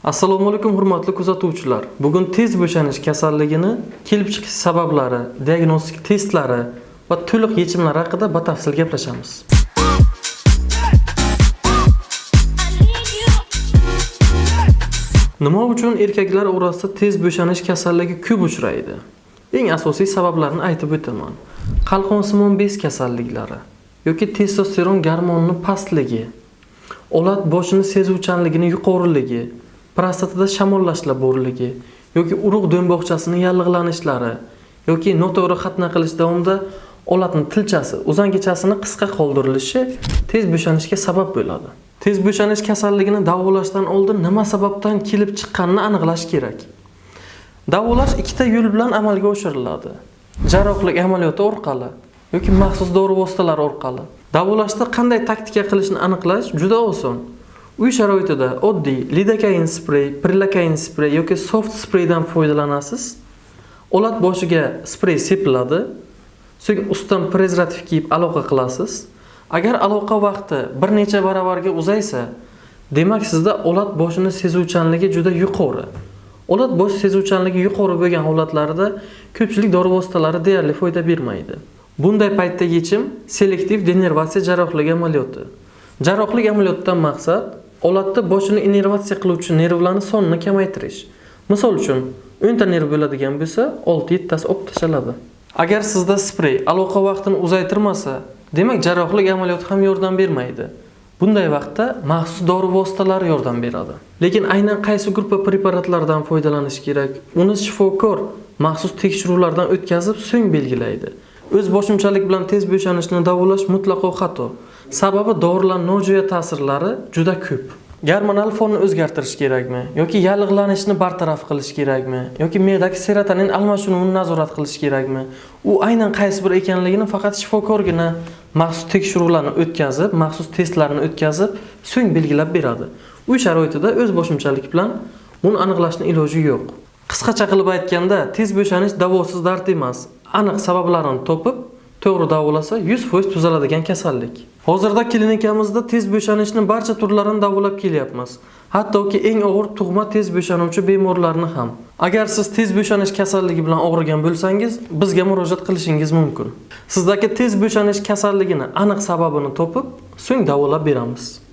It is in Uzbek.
Assalomu alaykum hurmatli kuzatuvchilar. Bugun tez bo'shanish kasalligini kelib chiqish sabablari, diagnostik testlari va to'liq yechimlar haqida batafsil gaplashamiz. Nima uchun erkaklar orasida tez bo'shanish kasalligi ko'p uchraydi? Eng asosiy sabablarni aytib o'taman. Qalqonsimon bez kasalliklari yoki testosteron gormonining pastligi, olat boshini sezuvchanligini yuqoriligi, prostatada shamollashlar borligi yoki urug' do'mboqchasining yallig'lanishlari yoki noto'g'ri xatna qilish davomida olatning tilchasi, uzangichasini qisqa qoldirilishi tez bo'shanishga sabab bo'ladi. Tez bo'shanish kasalligini davolashdan oldin nima sababdan kelib chiqqanini aniqlash kerak. Davolash ikkita yo'l bilan amalga oshiriladi. Jarrohlik amaliyoti orqali yoki maxsus dori vositalari orqali. Davolashda qanday taktika qilishni aniqlash juda oson. Uy sharoitida oddiy lidokain sprey, prilakain sprey yoki soft spreydan foydalanasiz. Olat boshiga sprey sepiladi. So'ng ustidan prezervativ kiyib aloqa qilasiz. Agar aloqa vaqti bir necha baravarga uzaysa, demak sizda olat boshini sezuvchanligi juda yuqori. Olat bosh sezuvchanligi yuqori bo'lgan holatlarda ko'pchilik dori vositalari deyarli foyda bermaydi. Bunday paytda yechim selektiv denervatsiya jarrohlik amaliyoti. Jarrohlik amaliyotidan maqsad olatda boshini innervatsiya qiluvchi nervlarni sonini kamaytirish. Misol uchun, 10 ta nerv bo'ladigan bo'lsa, 6-7 tasi olib tashladi. Agar sizda sprey aloqa vaqtini uzaytirmasa, demak jarrohlik amaliyoti ham yordam bermaydi. Bunday vaqtda maxsus dori vositalari yordam beradi. Lekin aynan qaysi gruppa preparatlardan foydalanish kerak? Uni shifokor maxsus tekshiruvlardan o'tkazib, so'ng belgilaydi. O'z boshimchalik bilan tez bo'shanishni davolash mutlaqo xato. Sababi dorilar nojo'ya ta'sirlari juda ko'p. Gormonal fonni o'zgartirish kerakmi yoki yallig'lanishni bartaraf qilish kerakmi yoki miyadagi serotonin almashinuvini nazorat qilish kerakmi? U aynan qaysi bir ekanligini faqat shifokorgina maxsus tekshiruvlarni o'tkazib, maxsus testlarni o'tkazib, so'ng belgilab beradi. Uy sharoitida o'z boshimchalik bilan buni aniqlashning iloji yo'q. Qisqacha qilib aytganda, tez bo'shanish davosiz dard emas. Aniq sabablarini topib, to'g'ri davolasa 100% tuzaladigan kasallik. Hozirda klinikamizda tez bo'shanishni barcha turlarini davolab kelyapmiz. Hattoki eng og'ir tug'ma tez bo'shanuvchi bemorlarni ham. Agar siz tez bo'shanish kasalligi bilan og'rigan bo'lsangiz, bizga murojaat qilishingiz mumkin. Sizdagi tez bo'shanish kasalligini aniq sababini topib, so'ng davolab beramiz.